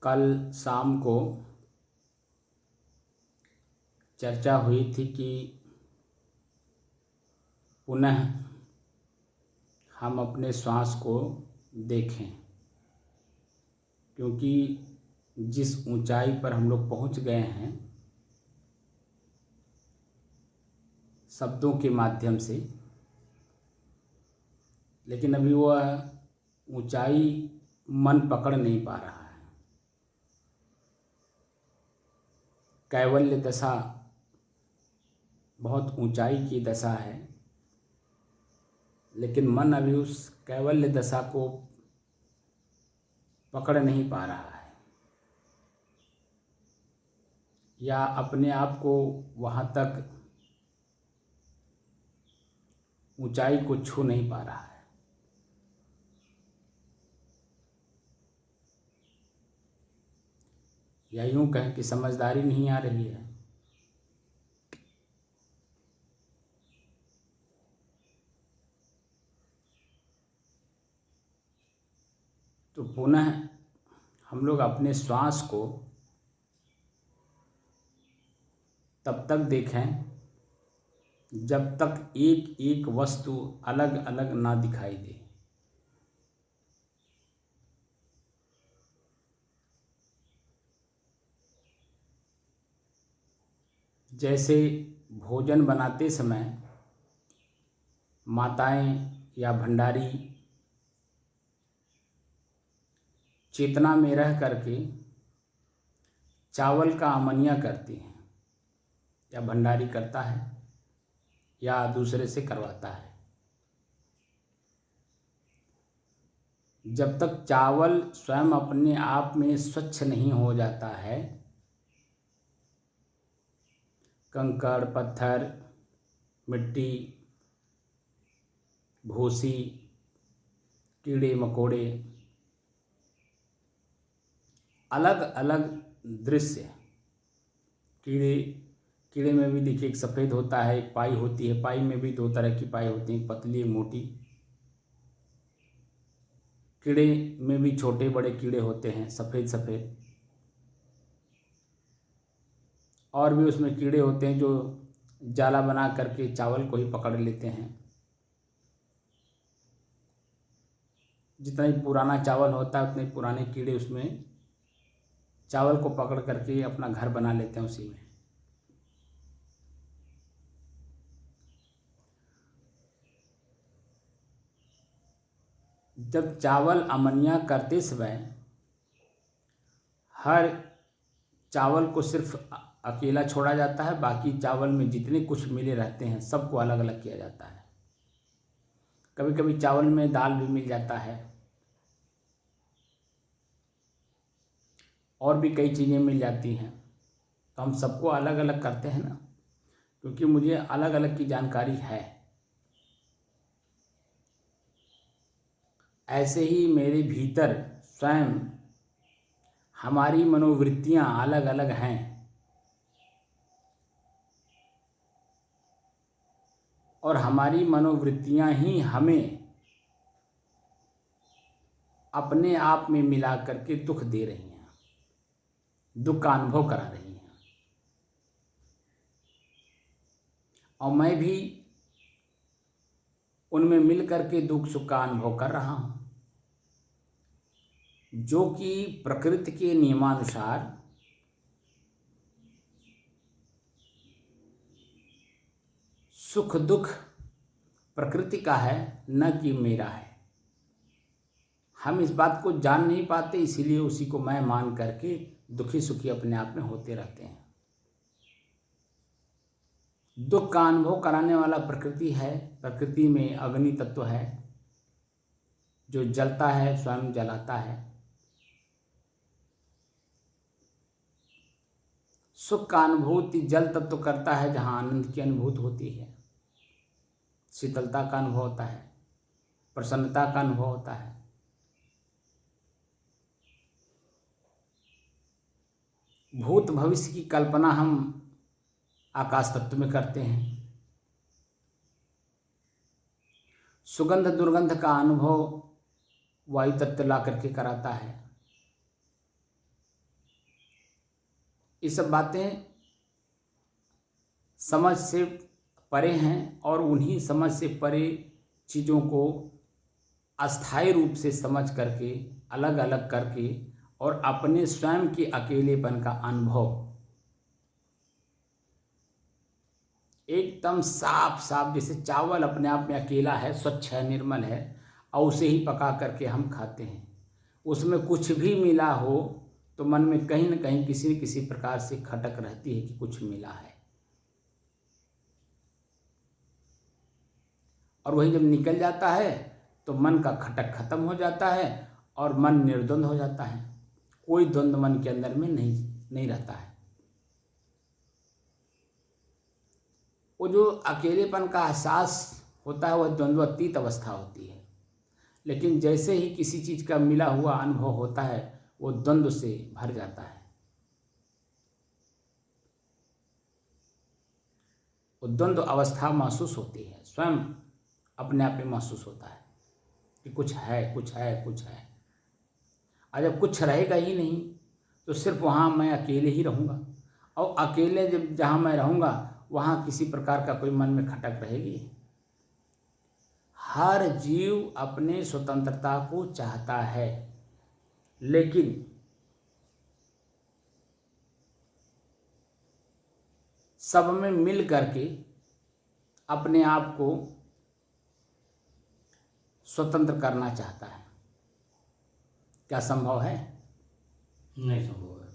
कल शाम को चर्चा हुई थी कि पुनः हम अपने श्वास को देखें, क्योंकि जिस ऊंचाई पर हम लोग पहुंच गए हैं शब्दों के माध्यम से, लेकिन अभी वह ऊंचाई मन पकड़ नहीं पा रहा है। कैवल्य दशा बहुत ऊंचाई की दशा है, लेकिन मन अभी उस कैवल्य दशा को पकड़ नहीं पा रहा है, या अपने आप को वहाँ तक ऊंचाई को छू नहीं पा रहा है। या यूं कहें कि समझदारी नहीं आ रही है। तो पुनः हम लोग अपने श्वास को तब तक देखें जब तक एक एक वस्तु अलग अलग ना दिखाई दे। जैसे भोजन बनाते समय माताएं या भंडारी चेतना में रह करके चावल का अमनिया करती हैं, या भंडारी करता है या दूसरे से करवाता है। जब तक चावल स्वयं अपने आप में स्वच्छ नहीं हो जाता है, कंकड़ पत्थर मिट्टी भूसी कीड़े मकोड़े अलग अलग दृश्य, कीड़े में भी देखिए एक सफ़ेद होता है, एक पाई होती है, पाई में भी दो तरह की पाई होती हैं, पतली मोटी। कीड़े में भी छोटे बड़े कीड़े होते हैं, सफ़ेद सफ़ेद। और भी उसमें कीड़े होते हैं जो जाला बना करके चावल को ही पकड़ लेते हैं। जितना ही पुराना चावल होता है उतने पुराने कीड़े उसमें चावल को पकड़ करके अपना घर बना लेते हैं उसी में। जब चावल अमनिया करते समय हर चावल को सिर्फ अकेला छोड़ा जाता है, बाकी चावल में जितने कुछ मिले रहते हैं सबको अलग अलग किया जाता है। कभी कभी चावल में दाल भी मिल जाता है, और भी कई चीज़ें मिल जाती हैं। तो हम सबको अलग अलग करते हैं ना, क्योंकि मुझे अलग अलग की जानकारी है। ऐसे ही मेरे भीतर स्वयं हमारी मनोवृत्तियां अलग अलग हैं, और हमारी मनोवृत्तियां ही हमें अपने आप में मिला करके दुख दे रही हैं, दुख का अनुभव करा रही हैं। और मैं भी उनमें मिल करके दुख सुख का अनुभव कर रहा हूं, जो कि प्रकृति के नियमानुसार सुख दुख प्रकृति का है, न कि मेरा है। हम इस बात को जान नहीं पाते, इसीलिए उसी को मैं मान करके दुखी सुखी अपने आप में होते रहते हैं। दुख का अनुभव कराने वाला प्रकृति है। प्रकृति में अग्नि तत्व है जो जलता है, स्वयं जलाता है। सुख का अनुभूति जल तत्व करता है, जहाँ आनंद की अनुभूति होती है, शीतलता का अनुभव होता है, प्रसन्नता का अनुभव होता है। भूत भविष्य की कल्पना हम आकाश तत्व में करते हैं। सुगंध दुर्गंध का अनुभव वायु तत्व ला करके कराता है। ये सब बातें समझ से परे हैं, और उन्हीं समझ से परे चीज़ों को अस्थायी रूप से समझ करके, अलग अलग करके, और अपने स्वयं के अकेलेपन का अनुभव एकदम साफ साफ, जैसे चावल अपने आप में अकेला है, स्वच्छ है, निर्मल है, और उसे ही पका करके हम खाते हैं। उसमें कुछ भी मिला हो तो मन में कहीं न कहीं किसी न किसी प्रकार से खटक रहती है कि कुछ मिला है, और वही जब निकल जाता है तो मन का खटक खत्म हो जाता है और मन निर्द्वंद हो जाता है। कोई द्वंद्व मन के अंदर में नहीं रहता है। वो जो अकेलेपन का एहसास होता है वह द्वंद्वातीत अवस्था होती है, लेकिन जैसे ही किसी चीज़ का मिला हुआ अनुभव होता है वो द्वंद्व से भर जाता है। वो द्वंद्व अवस्था महसूस होती है, स्वयं अपने आप में महसूस होता है कि कुछ है, कुछ है, कुछ है। और जब कुछ रहेगा ही नहीं तो सिर्फ वहाँ मैं अकेले ही रहूँगा, और अकेले जब जहाँ मैं रहूँगा वहाँ किसी प्रकार का कोई मन में खटक रहेगी। हर जीव अपने स्वतंत्रता को चाहता है, लेकिन सब में मिल करके अपने आप को स्वतंत्र करना चाहता है। क्या संभव है? नहीं संभव है।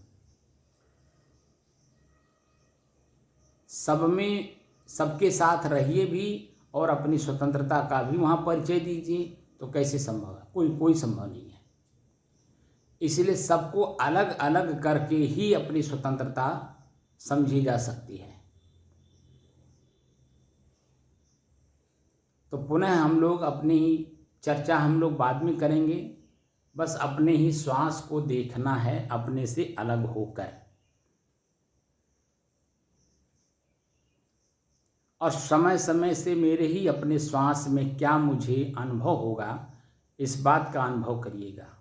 सब में सबके साथ रहिए भी और अपनी स्वतंत्रता का भी वहाँ परिचय दीजिए, तो कैसे संभव है? कोई संभव नहीं है। इसलिए सबको अलग अलग करके ही अपनी स्वतंत्रता समझी जा सकती है। तो पुनः हम लोग अपनी ही चर्चा हम लोग बाद में करेंगे। बस अपने ही श्वास को देखना है अपने से अलग होकर, और समय समय से मेरे ही अपने श्वास में क्या मुझे अनुभव होगा, इस बात का अनुभव करिएगा।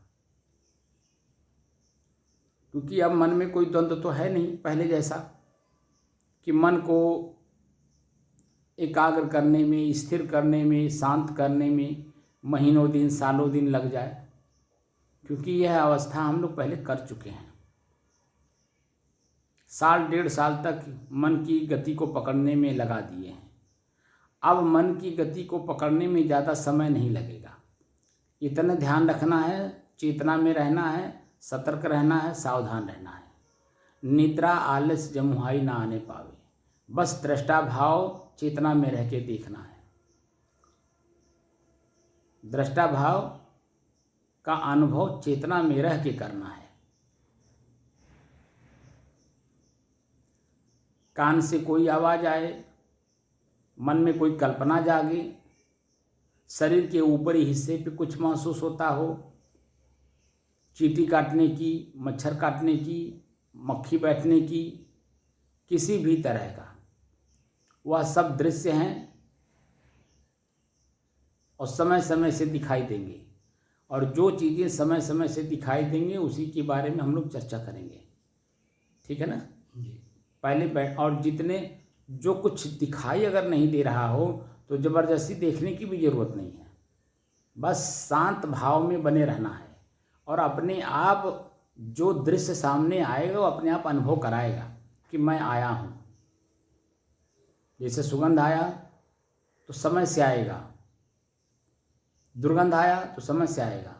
क्योंकि अब मन में कोई द्वंद्व तो है नहीं पहले जैसा कि मन को एकाग्र करने में, स्थिर करने में, शांत करने में महीनों दिन, सालों दिन लग जाए, क्योंकि यह अवस्था हम लोग पहले कर चुके हैं। साल डेढ़ साल तक मन की गति को पकड़ने में लगा दिए हैं। अब मन की गति को पकड़ने में ज़्यादा समय नहीं लगेगा। इतना ध्यान रखना है, चेतना में रहना है, सतर्क रहना है, सावधान रहना है। निद्रा आलस जमुहाई ना आने पावे, बस दृष्टा भाव चेतना में रह के देखना है। दृष्टा भाव का अनुभव चेतना में रह के करना है। कान से कोई आवाज़ आए, मन में कोई कल्पना जागे, शरीर के ऊपरी हिस्से पे कुछ महसूस होता हो, चींटी काटने की, मच्छर काटने की, मक्खी बैठने की, किसी भी तरह का, वह सब दृश्य हैं और समय समय से दिखाई देंगे। और जो चीज़ें समय समय से दिखाई देंगे उसी के बारे में हम लोग चर्चा करेंगे। ठीक है ना? पहले और जितने जो कुछ दिखाई अगर नहीं दे रहा हो तो ज़बरदस्ती देखने की भी ज़रूरत नहीं है। बस शांत भाव में बने रहना है, और अपने आप जो दृश्य सामने आएगा वो अपने आप अनुभव कराएगा कि मैं आया हूँ। जैसे सुगंध आया तो समय से आएगा, दुर्गंध आया तो समय से आएगा,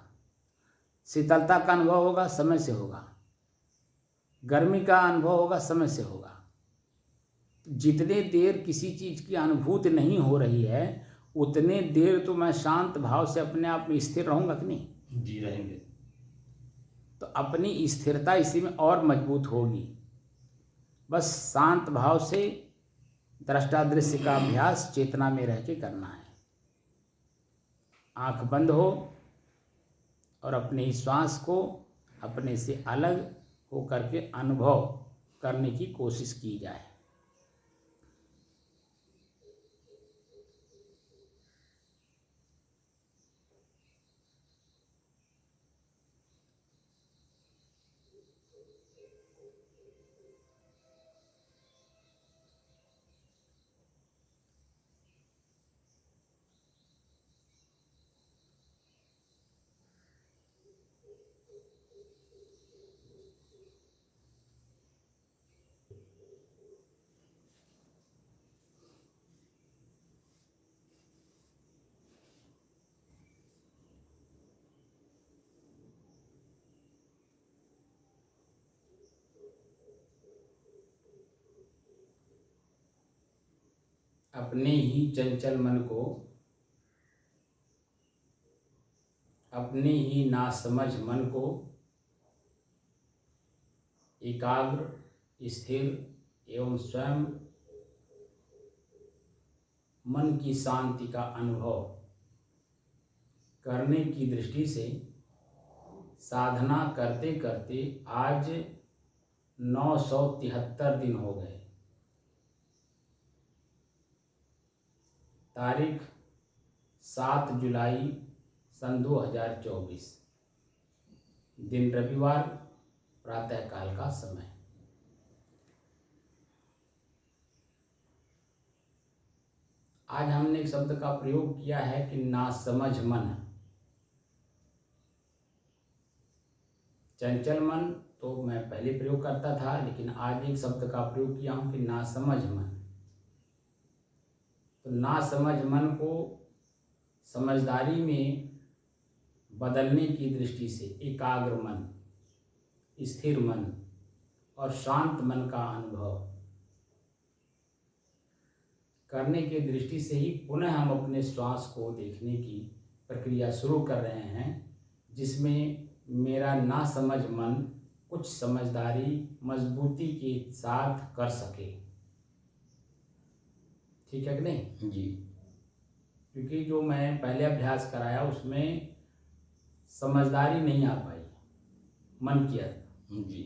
शीतलता का अनुभव होगा समय से होगा, गर्मी का अनुभव होगा समय से होगा। जितने देर किसी चीज़ की अनुभूति नहीं हो रही है उतने देर तो मैं शांत भाव से अपने आप में स्थिर रहूँगा कि नहीं? जी रहेंगे। तो अपनी स्थिरता इसी में और मजबूत होगी। बस शांत भाव से दृष्टा दृश्य का अभ्यास चेतना में रह के करना है। आँख बंद हो और अपने श्वास को अपने से अलग हो करके अनुभव करने की कोशिश की जाए। अपने ही चंचल मन को, अपने ही नासमझ मन को एकाग्र, स्थिर एवं स्वयं मन की शांति का अनुभव करने की दृष्टि से साधना करते करते आज 973 दिन हो गए। तारीख 7 जुलाई सन 2024, दिन रविवार, प्रातःकाल का समय। आज हमने एक शब्द का प्रयोग किया है कि नासमझ मन। चंचल मन तो मैं पहले प्रयोग करता था, लेकिन आज एक शब्द का प्रयोग किया हूं कि नासमझ मन। तो नासमझ मन को समझदारी में बदलने की दृष्टि से एकाग्र मन, स्थिर मन और शांत मन का अनुभव करने की दृष्टि से ही पुनः हम अपने श्वास को देखने की प्रक्रिया शुरू कर रहे हैं, जिसमें मेरा नासमझ मन कुछ समझदारी, मजबूती के साथ कर सके। ठीक है कि नहीं जी। क्योंकि जो मैं पहले अभ्यास कराया उसमें समझदारी नहीं आ पाई मन की जी।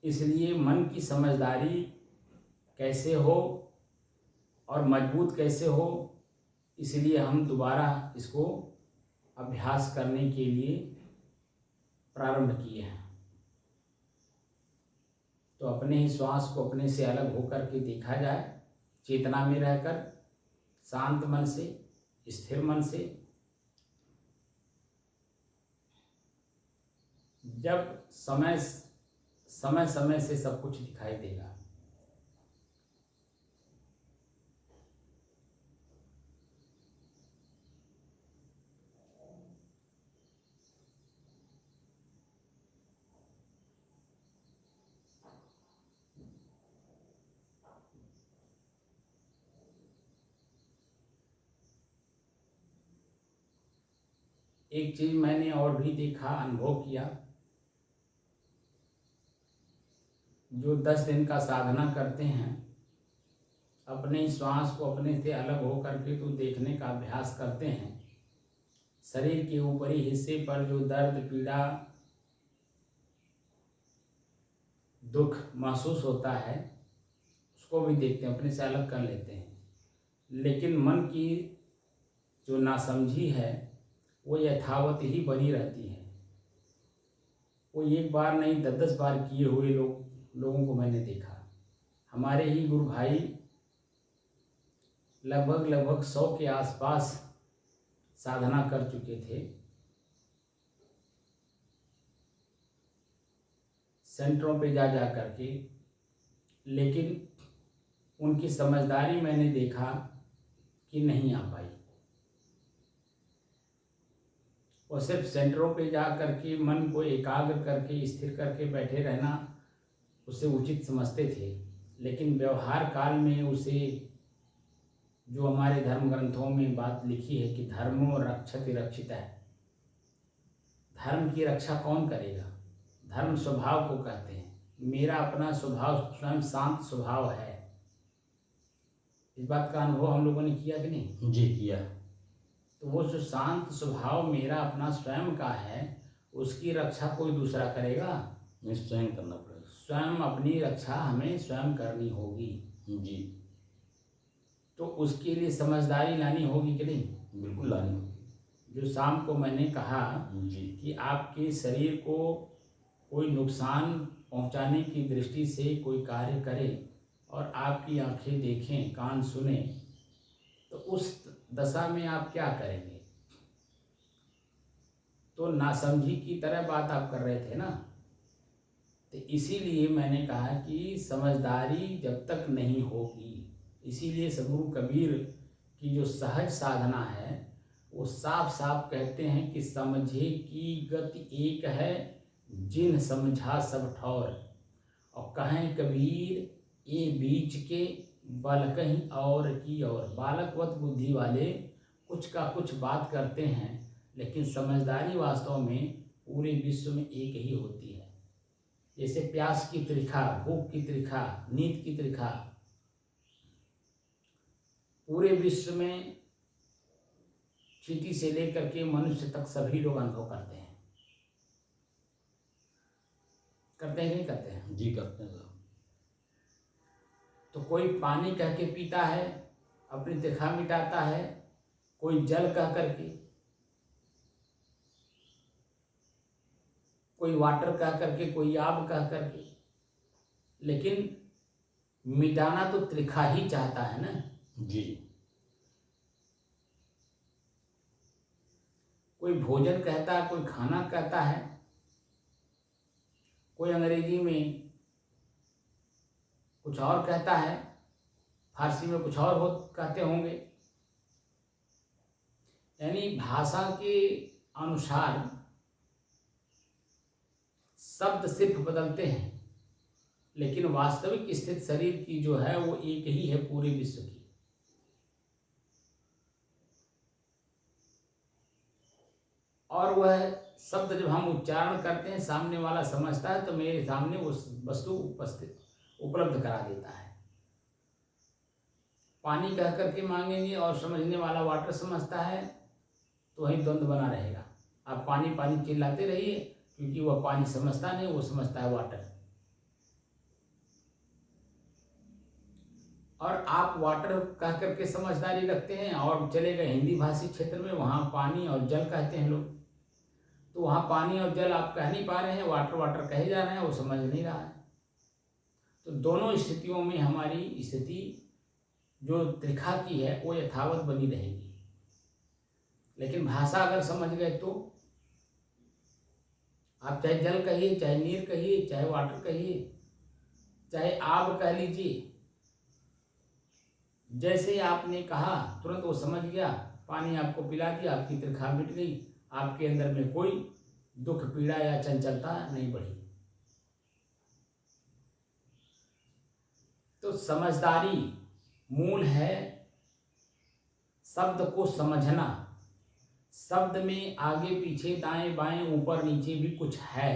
इसलिए मन की समझदारी कैसे हो और मजबूत कैसे हो, इसलिए हम दोबारा इसको अभ्यास करने के लिए प्रारंभ किए हैं। तो अपने ही श्वास को अपने से अलग होकर के देखा जाए, चेतना में रहकर, शांत मन से, स्थिर मन से। जब समय समय से सब कुछ दिखाई देगा। एक चीज मैंने और भी देखा, अनुभव किया, जो 10 दिन का साधना करते हैं, अपने श्वास को अपने से अलग हो करके तो देखने का अभ्यास करते हैं, शरीर के ऊपरी हिस्से पर जो दर्द, पीड़ा, दुख महसूस होता है उसको भी देखते हैं, अपने से अलग कर लेते हैं। लेकिन मन की जो नासमझी है वो यथावत ही बनी रहती है। वो एक बार नहीं 10-10 बार किए हुए लोगों को मैंने देखा। हमारे ही गुरु भाई लगभग 100 के आसपास साधना कर चुके थे, सेंटरों पे जा करके, लेकिन उनकी समझदारी मैंने देखा कि नहीं आ पाई। और सिर्फ सेंटरों पे जा करके मन को एकाग्र करके स्थिर करके बैठे रहना उसे उचित समझते थे, लेकिन व्यवहार काल में उसे, जो हमारे धर्म ग्रंथों में बात लिखी है कि धर्मो रक्षति रक्षिता है, धर्म की रक्षा कौन करेगा? धर्म स्वभाव को कहते हैं। मेरा अपना स्वभाव स्वयं शांत स्वभाव है। इस बात का अनुभव हम लोगों ने किया कि नहीं? जी किया। तो वो जो शांत स्वभाव मेरा अपना स्वयं का है, उसकी रक्षा कोई दूसरा करेगा? स्वयं करना पड़ेगा। स्वयं अपनी रक्षा हमें स्वयं करनी होगी। जी। तो उसके लिए समझदारी लानी होगी कि नहीं? बिल्कुल लानी होगी। जो शाम को मैंने कहा जी कि आपके शरीर को कोई नुकसान पहुंचाने की दृष्टि से कोई कार्य करे और आपकी आंखें देखें, कान सुने, तो उस दशा में आप क्या करेंगे? तो नासमझी की तरह बात आप कर रहे थे ना। तो इसीलिए मैंने कहा कि समझदारी जब तक नहीं होगी, इसीलिए सद्गुरु कबीर की जो सहज साधना है वो साफ साफ कहते हैं कि समझे की गति एक है, जिन समझा सब ठौर। और कहें कबीर ये बीच के बल कहीं और की और। बालकवत बुद्धि वाले कुछ का कुछ बात करते हैं, लेकिन समझदारी वास्तव में पूरे विश्व में एक ही होती है। जैसे प्यास की त्रिखा, भूख की त्रिखा, नींद की त्रिखा, पूरे विश्व में चींटी से लेकर के मनुष्य तक सभी लोग अनुभव करते हैं। करते हैं कि नहीं करते हैं? जी करते हैं साहब। तो कोई पानी कह के पीता है, अपनी त्रिखा मिटाता है, कोई जल कह करके, कोई वाटर कह करके, कोई आब कह करके, लेकिन मिटाना तो त्रिखा ही चाहता है ना। जी। कोई भोजन कहता है, कोई खाना कहता है, कोई अंग्रेजी में कुछ और कहता है, फारसी में कुछ और कहते होंगे। यानी भाषा के अनुसार शब्द सिर्फ बदलते हैं, लेकिन वास्तविक स्थिति शरीर की जो है वो एक ही है पूरे विश्व की। और वह शब्द जब हम उच्चारण करते हैं, सामने वाला समझता है तो मेरे सामने उस वस्तु उपलब्ध करा देता है। पानी कह करके मांगेंगे और समझने वाला वाटर समझता है, तो वहीं द्वंद्व बना रहेगा। आप पानी पानी चिल्लाते रहिए, क्योंकि वह पानी समझता नहीं, वो समझता है वाटर। और आप वाटर कह करके समझदारी रखते हैं और चले गए हिंदी भाषी क्षेत्र में, वहाँ पानी और जल कहते हैं लोग। तो वहाँ पानी और जल आप कह नहीं पा रहे हैं, वाटर वाटर कहे जा रहे हैं, वो समझ नहीं रहा है। तो दोनों स्थितियों में हमारी स्थिति जो त्रिखा की है वो यथावत बनी रहेगी। लेकिन भाषा अगर समझ गए तो आप चाहे जल कहिए, चाहे नीर कहिए, चाहे वाटर कहिए, चाहे आब कह लीजिए, जैसे आपने कहा तुरंत वो समझ गया, पानी आपको पिला दिया, आपकी त्रिखा मिट गई, आपके अंदर में कोई दुख पीड़ा या चंचलता नहीं बढ़ी। तो समझदारी मूल है शब्द को समझना। शब्द में आगे पीछे दाएं बाएं ऊपर नीचे भी कुछ है।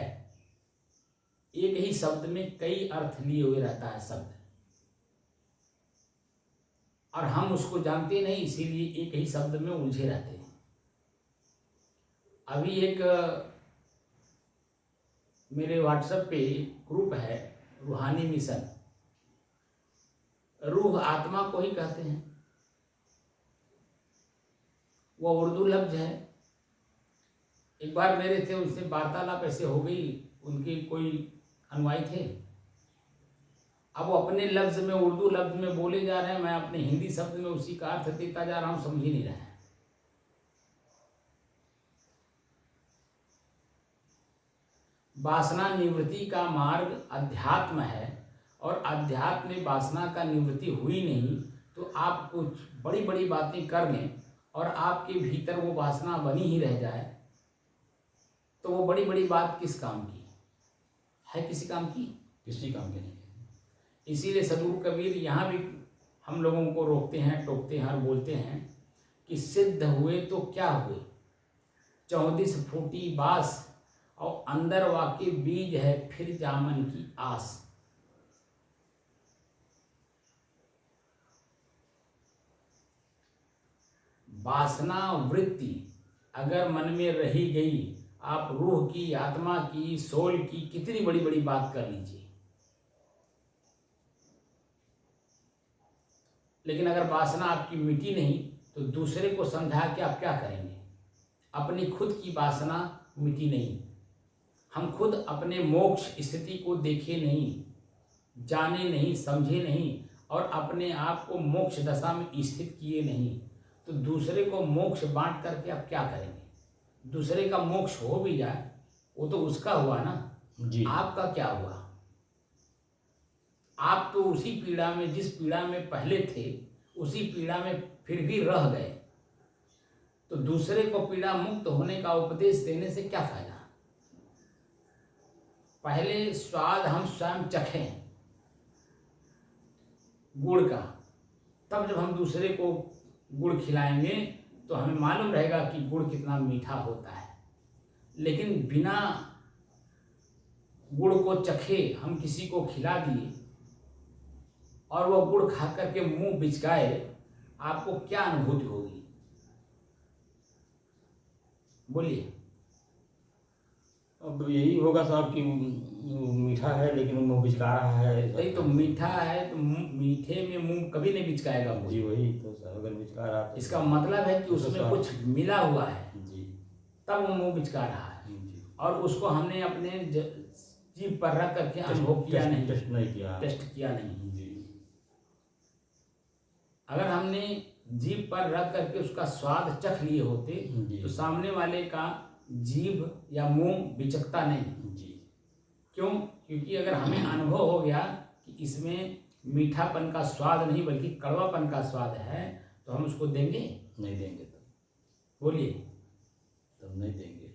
एक ही शब्द में कई अर्थ लिए हुए रहता है शब्द, और हम उसको जानते नहीं, इसीलिए एक ही शब्द में उलझे रहते हैं। अभी एक मेरे व्हाट्सएप पे ग्रुप है, रूहानी मिशन। रूह आत्मा को ही कहते हैं, वो उर्दू लफ्ज है। एक बार मेरे से उनसे वार्तालाप ऐसे हो गई, उनके कोई अनुयायी थे, अब वो अपने लफ्ज में उर्दू लफ्ज में बोले जा रहे हैं, मैं अपने हिंदी शब्द में उसी का अर्थ देता जा रहा हूँ, समझ ही नहीं रहा है। वासना निवृत्ति का मार्ग अध्यात्म है, और अध्यात्म में वासना का निवृत्ति हुई नहीं तो आप कुछ बड़ी बड़ी बातें कर लें और आपके भीतर वो वासना बनी ही रह जाए, तो वो बड़ी बड़ी बात किस काम की है? किसी काम की? किसी काम के नहीं। इसीलिए सदगुरु कबीर यहाँ भी हम लोगों को रोकते हैं, टोकते हैं और बोलते हैं कि सिद्ध हुए तो क्या हुए, 34 फूटी बास और अंदर वाके बीज है फिर जामन की आस। वासना वृत्ति अगर मन में रही गई, आप रूह की, आत्मा की, सोल की कितनी बड़ी बड़ी बात कर लीजिए, लेकिन अगर वासना आपकी मिटी नहीं तो दूसरे को समझा के आप क्या करेंगे? अपनी खुद की वासना मिटी नहीं, हम खुद अपने मोक्ष स्थिति को देखे नहीं, जाने नहीं, समझे नहीं, और अपने आप को मोक्ष दशा में स्थित किए नहीं, तो दूसरे को मोक्ष बांट करके आप क्या करेंगे? दूसरे का मोक्ष हो भी जाए वो तो उसका हुआ ना, जी। आपका क्या हुआ? आप तो उसी पीड़ा में, जिस पीड़ा में पहले थे उसी पीड़ा में फिर भी रह गए, तो दूसरे को पीड़ा मुक्त होने का उपदेश देने से क्या फायदा? पहले स्वाद हम स्वयं चखें, गुड़ का, तब जब हम दूसरे को गुड़ खिलाएंगे तो हमें मालूम रहेगा कि गुड़ कितना मीठा होता है। लेकिन बिना गुड़ को चखे हम किसी को खिला दिए और वह गुड़ खा करके मुंह बिचकाए, आपको क्या अनुभूति होगी? बोलिए। अब यही होगा साहब कि मीठा है लेकिन मुंह बिचका रहा है। नहीं तो मीठा है तो मीठे में मुंह कभी नहीं बिचकाएगा कोई। जी वही तो साहब, अगर बिचका रहा तो इसका मतलब है कि उसमें कुछ मिला हुआ है जी, तब वो मुंह बिचका रहा है। जी, और उसको हमने अपने जीभ पर रख करके अनुभव किया नहीं, टेस्ट नहीं किया, टेस्ट किया नहीं। जी, अगर हमने जीभ पर रख करके उसका स्वाद चख लिए होते जी, तो सामने वाले का जीभ या मुंह बिचकता नहीं। जी, क्यों? क्योंकि अगर हमें अनुभव हो गया कि इसमें मीठापन का स्वाद नहीं बल्कि कड़वापन का स्वाद है तो हम उसको देंगे? नहीं देंगे। तब बोलिए। तब नहीं देंगे।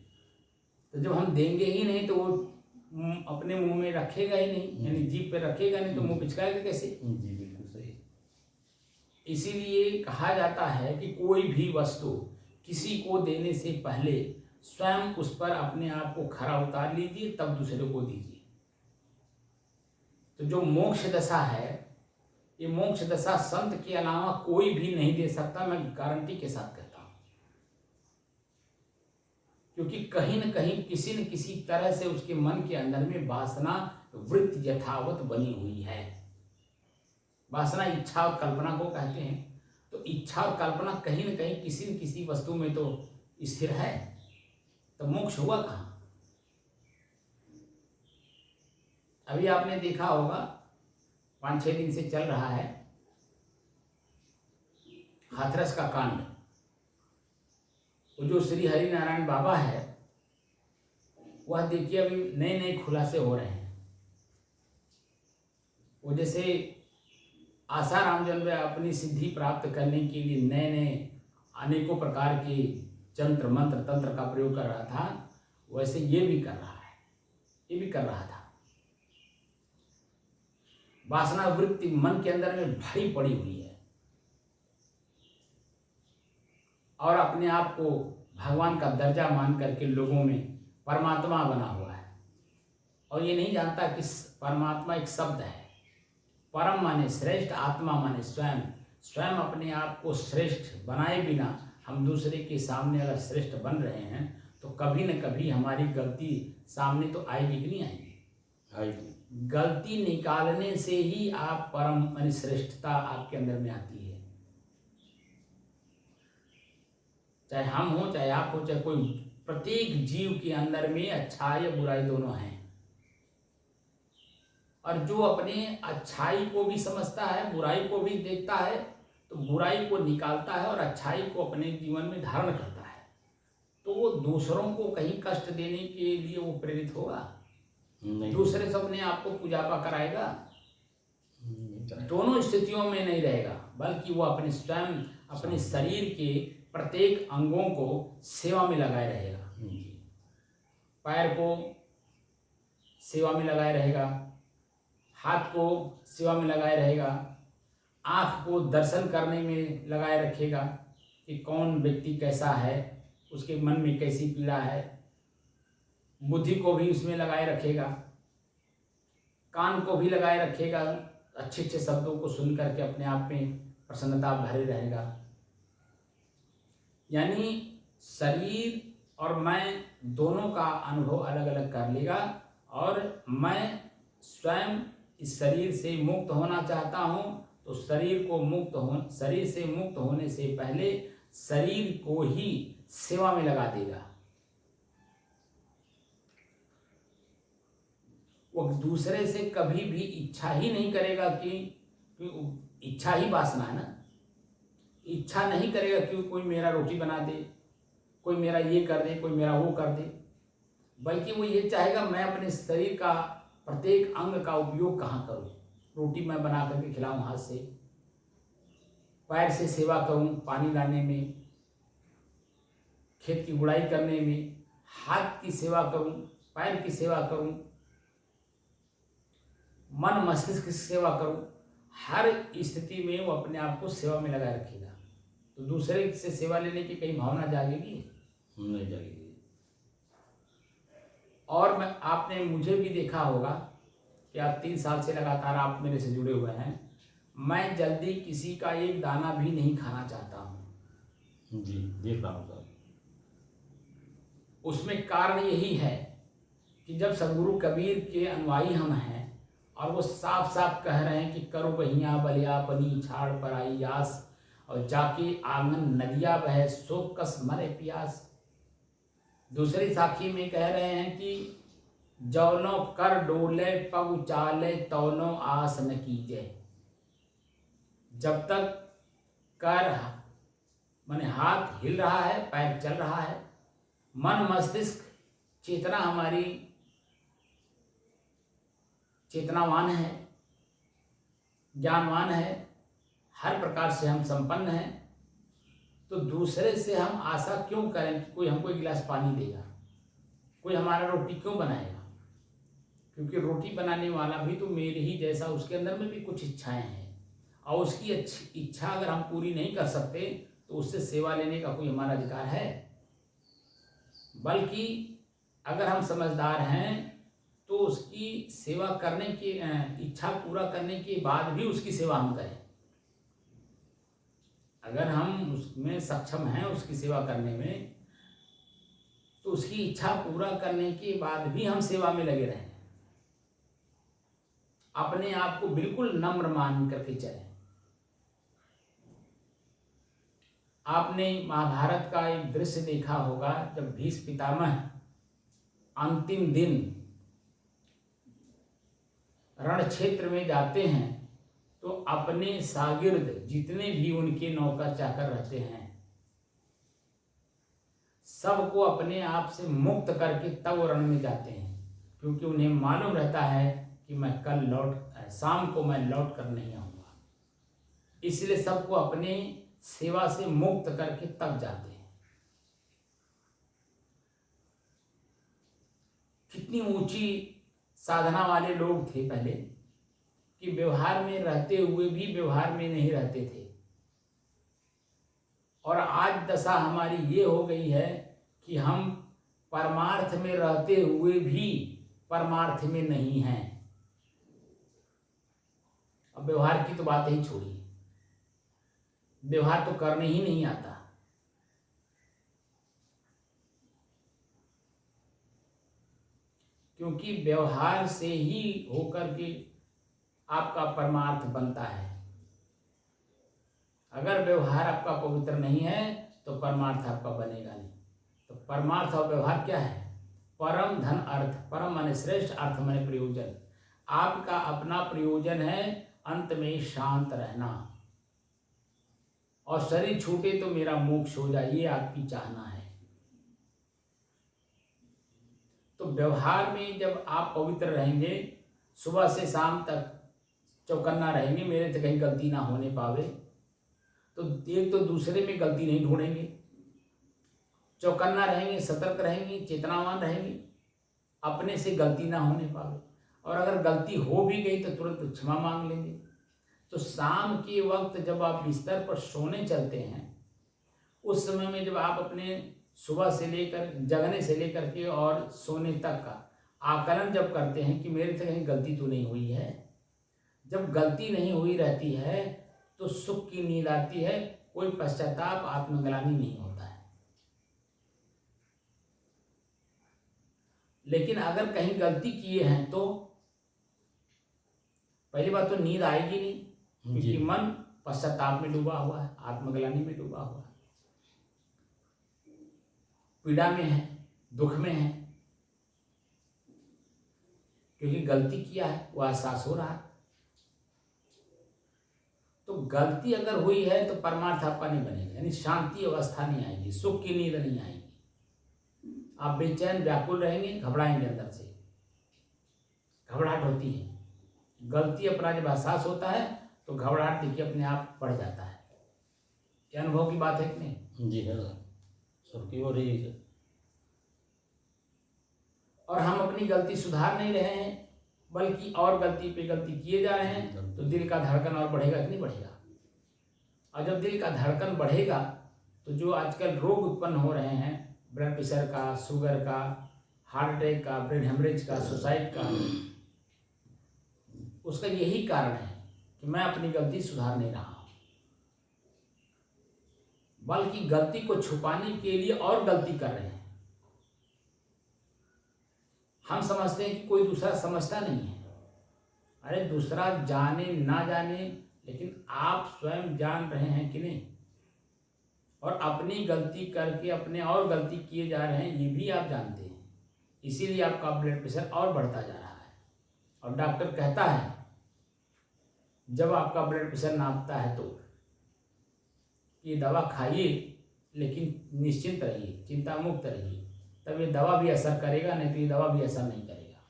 तो जब हम देंगे ही नहीं तो वो अपने मुंह में रखेगा ही नहीं, यानी जीभ पे रखेगा नहीं तो मुंह बिचकाएगा कैसे? जी बिल्कुल सही। इसीलिए कहा जाता है कि कोई भी वस्तु किसी को देने से पहले स्वयं उस पर अपने आप को खरा उतार लीजिए, तब दूसरे को दीजिए। तो जो मोक्ष दशा है, ये मोक्ष दशा संत के अलावा कोई भी नहीं दे सकता, मैं गारंटी के साथ कहता हूं। क्योंकि कहीं न कहीं किसी न किसी तरह से उसके मन के अंदर में वासना वृत्ति यथावत बनी हुई है। वासना इच्छा और कल्पना को कहते हैं। तो इच्छा और कल्पना कहीं न कहीं किसी न किसी वस्तु में तो स्थिर है, तो मोक्ष हुआ कहाँ? अभी आपने देखा होगा 5-6 दिन से चल रहा है हाथरस का कांड। वो जो श्री हरि नारायण बाबा है वह देखिए अभी नए नए खुलासे हो रहे हैं। वो जैसे आसाराम जन में अपनी सिद्धि प्राप्त करने के लिए नए नए अनेकों प्रकार के जंत्र मंत्र तंत्र का प्रयोग कर रहा था, वैसे ये भी कर रहा है, ये भी कर रहा था। वासना वृत्ति मन के अंदर में भरी पड़ी हुई है और अपने आप को भगवान का दर्जा मान करके लोगों में परमात्मा बना हुआ है और ये नहीं जानता कि परमात्मा एक शब्द है। परम माने श्रेष्ठ, आत्मा माने स्वयं। स्वयं अपने आप को श्रेष्ठ बनाए बिना हम दूसरे के सामने अगर श्रेष्ठ बन रहे हैं तो कभी न कभी हमारी गलती सामने तो आएगी कि नहीं आएगी? आएगी। गलती निकालने से ही आप परम माने श्रेष्ठता आपके अंदर में आती है। चाहे हम हो, चाहे आप हो, चाहे कोई, प्रत्येक जीव के अंदर में अच्छाई या बुराई दोनों हैं। और जो अपने अच्छाई को भी समझता है, बुराई को भी देखता है, तो बुराई को निकालता है और अच्छाई को अपने जीवन में धारण करता है, तो वो दूसरों को कहीं कष्ट देने के लिए वो प्रेरित होगा? नहीं। दूसरे से अपने आप को पूजापा कराएगा? दोनों स्थितियों में नहीं रहेगा, बल्कि वो अपने स्वयं अपने शरीर के प्रत्येक अंगों को सेवा में लगाए रहेगा। पैर को सेवा में लगाए रहेगा, हाथ को सेवा में लगाए रहेगा, आँख को दर्शन करने में लगाए रखेगा कि कौन व्यक्ति कैसा है, उसके मन में कैसी पीड़ा है। बुद्धि को भी उसमें लगाए रखेगा, कान को भी लगाए रखेगा, अच्छे अच्छे शब्दों को सुन करके अपने आप में प्रसन्नता भरे रहेगा। यानी शरीर और मैं दोनों का अनुभव अलग अलग कर लेगा और मैं स्वयं इस शरीर से मुक्त होना चाहता हूँ तो शरीर से मुक्त होने से पहले शरीर को ही सेवा में लगा देगा। वो दूसरे से कभी भी इच्छा ही नहीं करेगा कि इच्छा ही वासना है ना, इच्छा नहीं करेगा कि कोई मेरा रोटी बना दे, कोई मेरा ये कर दे, कोई मेरा वो कर दे, बल्कि वो ये चाहेगा मैं अपने शरीर का प्रत्येक अंग का उपयोग कहाँ करूँ। रोटी मैं बना करके खिलाऊँ हाथ से, पैर से सेवा करूँ पानी लाने में, खेत की गुड़ाई करने में, हाथ की सेवा करूँ, पैर की सेवा करूँ, मन मस्तिष्क की सेवा करूँ। हर स्थिति में वो अपने आप को सेवा में लगाए रखेगा, तो दूसरे से सेवा लेने की कहीं भावना जागेगी नहीं जाएगी। और मैं आपने मुझे भी देखा होगा कि आप 3 साल से लगातार आप मेरे से जुड़े हुए हैं, मैं जल्दी किसी का एक दाना भी नहीं खाना चाहता हूँ। जी, देख रहा हूँ साहब। उसमें कारण यही है कि जब सदगुरु कबीर के अनुयायी हम हैं और वो साफ साफ कह रहे हैं कि करो बहिया बलिया पनी छाड़ पर आई आस, और जाके आंगन नदिया बह सो कस मरे प्यास। दूसरी साखी में कह रहे हैं कि जौनो कर डोले पग उचाले तौनो आस न कीजे। जब तक कर माने हाथ हिल रहा है, पैर चल रहा है, मन मस्तिष्क चेतना हमारी चेतनावान है, ज्ञानवान है, हर प्रकार से हम संपन्न हैं, तो दूसरे से हम आशा क्यों करें कि कोई हमको 1 गिलास पानी देगा, कोई हमारा रोटी क्यों बनाएगा? क्योंकि रोटी बनाने वाला भी तो मेरे ही जैसा, उसके अंदर में भी कुछ इच्छाएं हैं, और उसकी अच्छी इच्छा अगर हम पूरी नहीं कर सकते तो उससे सेवा लेने का कोई हमारा अधिकार है? बल्कि अगर हम समझदार हैं तो उसकी सेवा करने की इच्छा पूरा करने के बाद भी उसकी सेवा हम करें। अगर हम उसमें सक्षम हैं उसकी सेवा करने में, तो उसकी इच्छा पूरा करने के बाद भी हम सेवा में लगे रहें, अपने आप को बिल्कुल नम्र मान करके चलें। आपने महाभारत का एक दृश्य देखा होगा, जब भीष्म पितामह अंतिम दिन रण क्षेत्र में जाते हैं तो अपने शागिर्द जितने भी उनके नौकर चाकर रहते हैं सबको अपने आप से मुक्त करके तब रण में जाते हैं, क्योंकि उन्हें मालूम रहता है कि मैं कल शाम को मैं लौट कर नहीं आऊँगा। इसलिए सबको अपने सेवा से मुक्त करके तब जाते हैं। कितनी ऊंची साधना वाले लोग थे पहले, कि व्यवहार में रहते हुए भी व्यवहार में नहीं रहते थे, और आज दशा हमारी ये हो गई है कि हम परमार्थ में रहते हुए भी परमार्थ में नहीं हैं। अब व्यवहार की तो बात ही छोड़िए, व्यवहार तो करने ही नहीं आता। क्योंकि व्यवहार से ही होकर के आपका परमार्थ बनता है। अगर व्यवहार आपका पवित्र नहीं है तो परमार्थ आपका बनेगा नहीं। तो परमार्थ और व्यवहार क्या है? परम धन अर्थ, परम माने श्रेष्ठ, अर्थ माने प्रयोजन। आपका अपना प्रयोजन है अंत में शांत रहना, और शरीर छूटे तो मेरा मोक्ष हो जाए, ये आपकी चाहना है। तो व्यवहार में जब आप पवित्र रहेंगे, सुबह से शाम तक चौकन्ना रहेंगे, मेरे से कहीं गलती ना होने पावे, तो एक तो दूसरे में गलती नहीं ढूंढेंगे, चौकन्ना रहेंगे, सतर्क रहेंगे, चेतनावान रहेंगे, अपने से गलती ना होने पावे, और अगर गलती हो भी गई तो तुरंत क्षमा मांग लेंगे। तो शाम के वक्त जब आप बिस्तर पर सोने चलते हैं, उस समय में जब आप अपने सुबह से लेकर जगने से लेकर के और सोने तक का आकलन जब करते हैं कि मेरे से कहीं गलती तो नहीं हुई है, जब गलती नहीं हुई रहती है तो सुख की नींद आती है, कोई पश्चाताप आत्मग्लानि नहीं होता है। लेकिन अगर कहीं गलती किए हैं तो पहली बात तो नींद आएगी नहीं, क्योंकि मन पश्चाताप में डूबा हुआ है, आत्मग्लानि में डूबा हुआ है, पीड़ा में है, दुख में है, क्योंकि गलती किया है वो एहसास हो रहा है। तो गलती अगर हुई है तो परमार्थ आपका नहीं बनेगा, यानी शांति अवस्था नहीं आएगी, सुख की नींद नहीं आएगी। आप बेचैन व्याकुल रहेंगे, घबराएंगे, अंदर से घबराहट होती है। गलती अपना जब एहसास होता है तो घबराहट देखिए अपने आप बढ़ जाता है। ये अनुभव की बात है कि नहीं? जी है, सबकी हो रही है। और हम अपनी गलती सुधार नहीं रहे हैं, बल्कि और गलती पे गलती किए जा रहे हैं, तो दिल का धड़कन और बढ़ेगा कि नहीं बढ़ेगा। और जब दिल का धड़कन बढ़ेगा तो जो आजकल रोग उत्पन्न हो रहे हैं, ब्लड प्रेशर का, शुगर का, हार्ट अटैक का, ब्रेन हेमरेज का, सुसाइड का, उसका यही कारण है कि मैं अपनी गलती सुधार नहीं रहा हूं, बल्कि गलती को छुपाने के लिए और गलती कर रहे हैं। हम समझते हैं कि कोई दूसरा समझता नहीं है। अरे दूसरा जाने ना जाने, लेकिन आप स्वयं जान रहे हैं कि नहीं, और अपनी गलती करके अपने और गलती किए जा रहे हैं, ये भी आप जानते हैं। इसीलिए आपका ब्लड प्रेशर और बढ़ता जा रहा है। और डॉक्टर कहता है जब आपका ब्लड प्रेशर नापता है तो ये दवा खाइए, लेकिन निश्चिंत रहिए, चिंता मुक्त रहिए, तब ये दवा भी असर करेगा, नहीं तो ये दवा भी असर नहीं करेगा।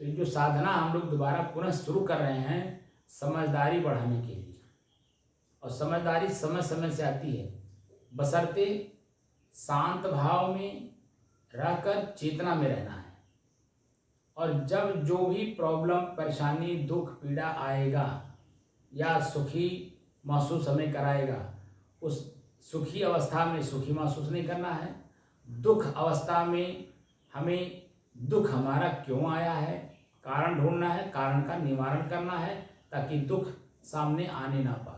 तो ये जो साधना हम लोग दोबारा पुनः शुरू कर रहे हैं समझदारी बढ़ाने के लिए, और समझदारी समय समय से आती है, बशर्ते शांत भाव में रहकर चेतना में रहना है। और जब जो भी प्रॉब्लम, परेशानी, दुख, पीड़ा आएगा या सुखी महसूस हमें कराएगा, उस सुखी अवस्था में सुखी महसूस नहीं करना है। दुख अवस्था में हमें दुख हमारा क्यों आया है, कारण ढूंढना है, कारण का निवारण करना है, ताकि दुख सामने आने ना पाए।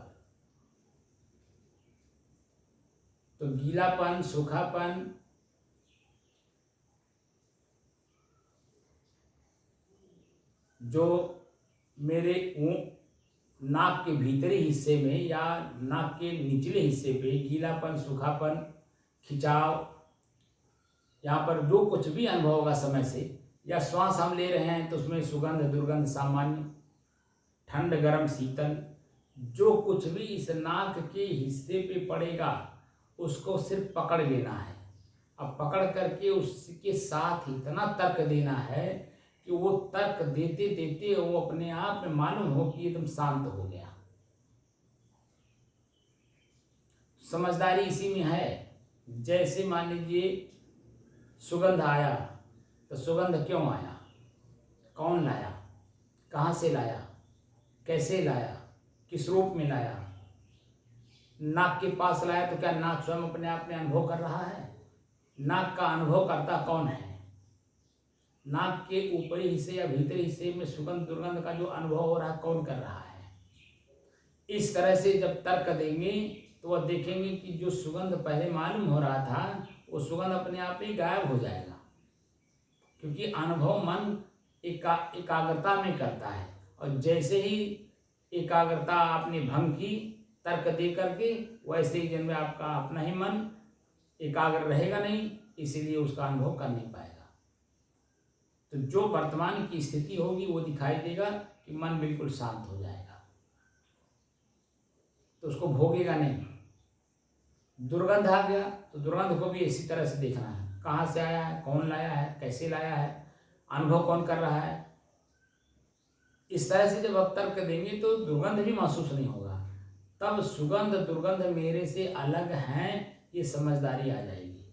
तो गीलापन, सूखापन, जो मेरे नाक के भीतरी हिस्से में या नाक के निचले हिस्से पे गीलापन, सूखापन, खिंचाव, यहाँ पर जो कुछ भी अनुभव होगा समय से, या श्वास हम ले रहे हैं तो उसमें सुगंध, दुर्गंध, सामान्य, ठंड, गर्म, शीतल, जो कुछ भी इस नाक के हिस्से पे पड़ेगा उसको सिर्फ पकड़ लेना है। अब पकड़ करके उसके साथ इतना तर्क देना है कि वो तर्क देते देते वो अपने आप में मालूम हो कि एकदम शांत हो गया। समझदारी इसी में है। जैसे मान लीजिए सुगंध आया, तो सुगंध क्यों आया, कौन लाया, कहाँ से लाया, कैसे लाया, किस रूप में लाया। नाक के पास लाया तो क्या नाक स्वयं अपने आप में अनुभव कर रहा है? नाक का अनुभव करता कौन है? नाक के ऊपरी हिस्से या भीतरी हिस्से में सुगंध, दुर्गंध का जो अनुभव हो रहा है, कौन कर रहा है? इस तरह से जब तर्क देंगे तो वह देखेंगे कि जो सुगंध पहले मालूम हो रहा था वो सुगंध अपने आप ही गायब हो जाएगा, क्योंकि अनुभव मन एकाग्रता में करता है। और जैसे ही एकाग्रता आपने भंग की तर्क दे करके, वैसे ही जन्म आपका अपना ही मन एकाग्र रहेगा नहीं, इसीलिए उसका अनुभव कर नहीं पाएगा। तो जो वर्तमान की स्थिति होगी वो दिखाई देगा कि मन बिल्कुल शांत हो जाएगा, तो उसको भोगेगा नहीं। दुर्गंध आ गया तो दुर्गंध को भी इसी तरह से देखना है, कहाँ से आया है, कौन लाया है, कैसे लाया है, अनुभव कौन कर रहा है। इस तरह से जब आप तर्क देंगे तो दुर्गंध भी महसूस नहीं होगा, तब सुगंध, दुर्गंध मेरे से अलग हैं, ये समझदारी आ जाएगी।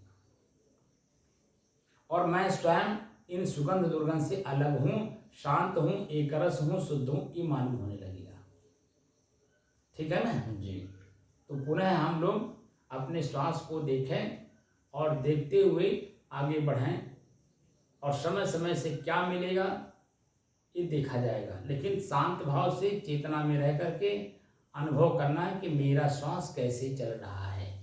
और मैं स्वयं इन सुगंध दुर्गंध से अलग हूँ, शांत हूँ, एक रस हूँ, शुद्ध हूँ, ये मालूम होने लगेगा। ठीक है ना जी। तो पुनः हम लोग अपने श्वास को देखें और देखते हुए आगे बढ़ें, और समय समय से क्या मिलेगा ये देखा जाएगा, लेकिन शांत भाव से चेतना में रह करके अनुभव करना है कि मेरा श्वास कैसे चल रहा है।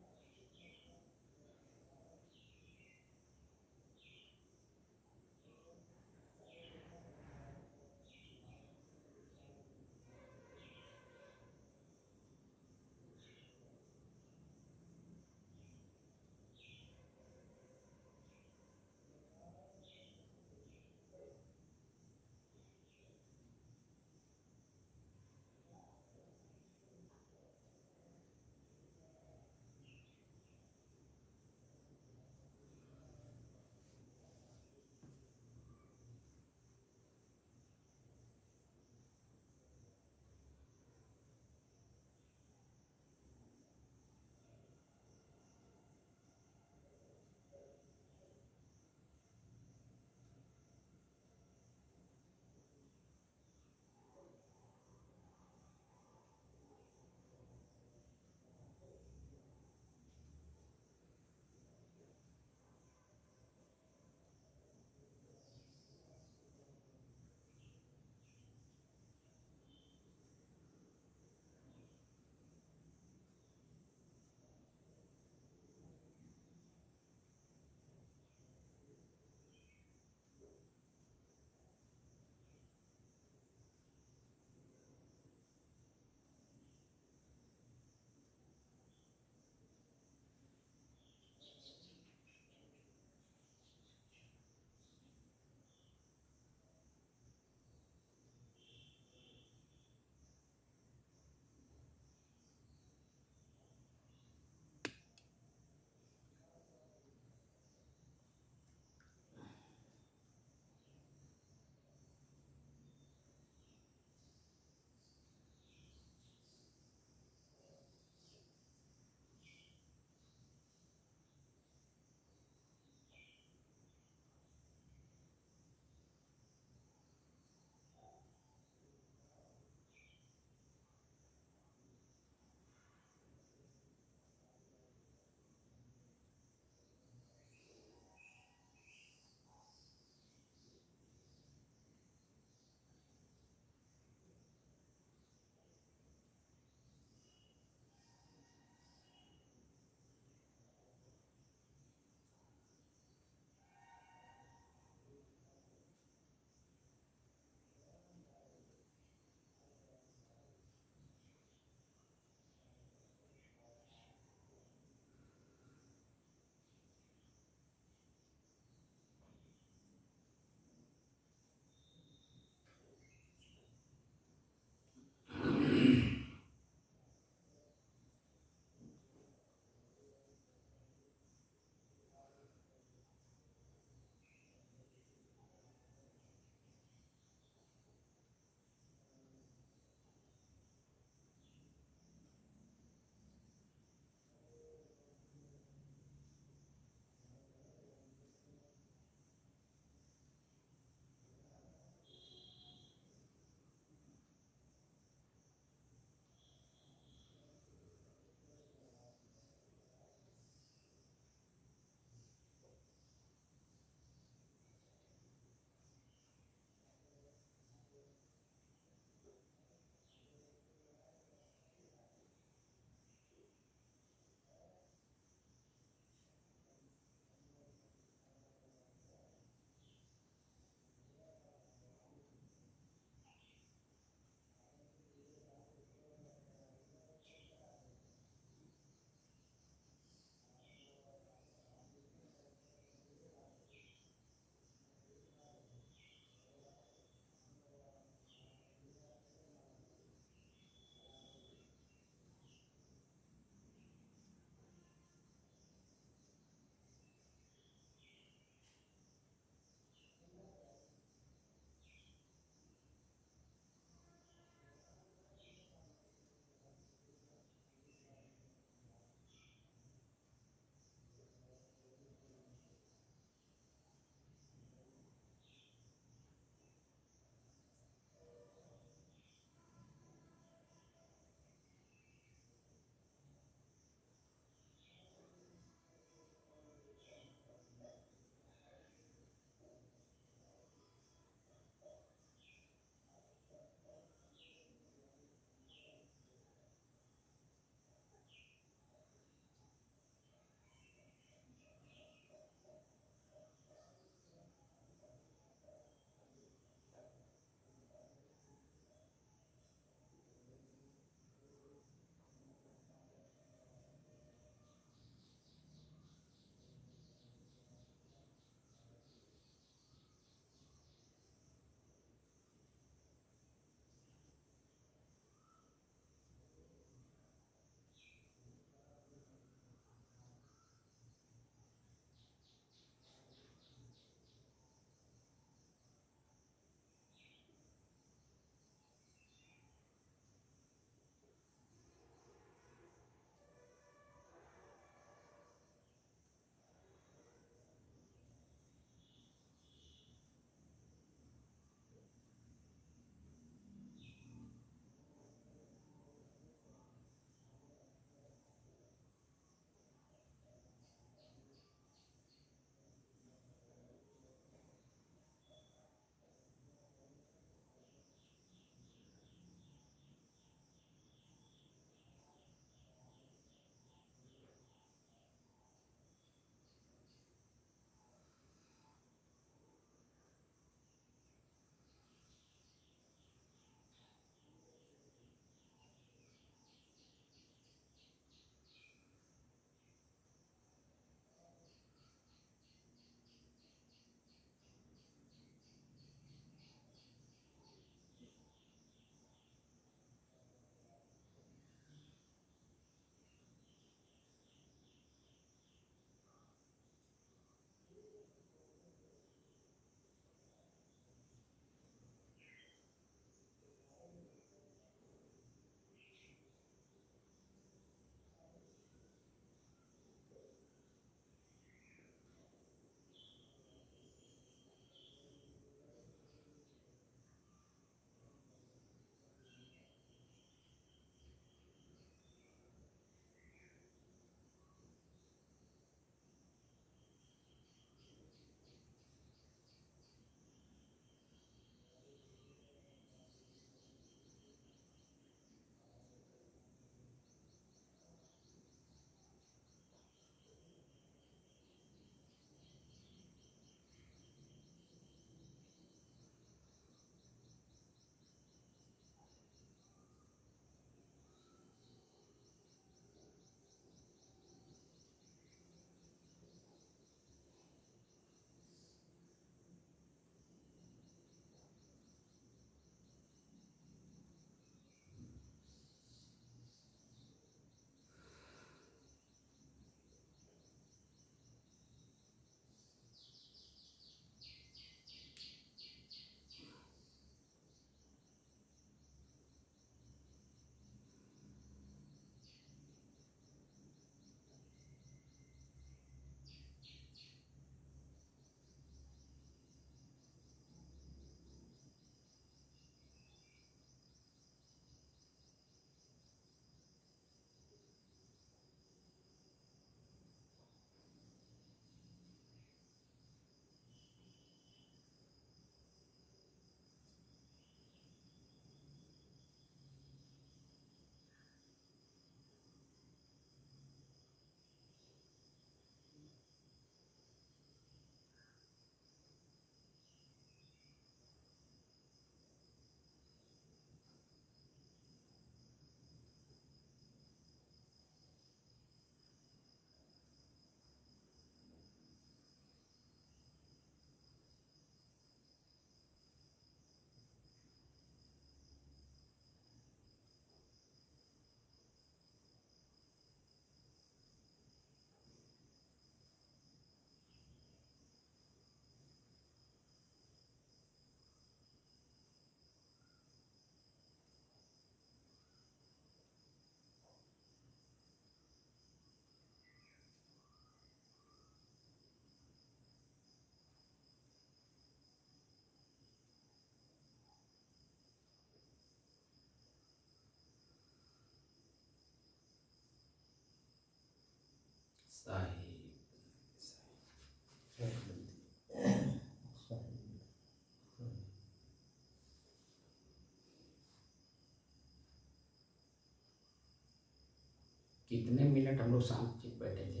कितने मिनट हम लोग शांत बैठे थे?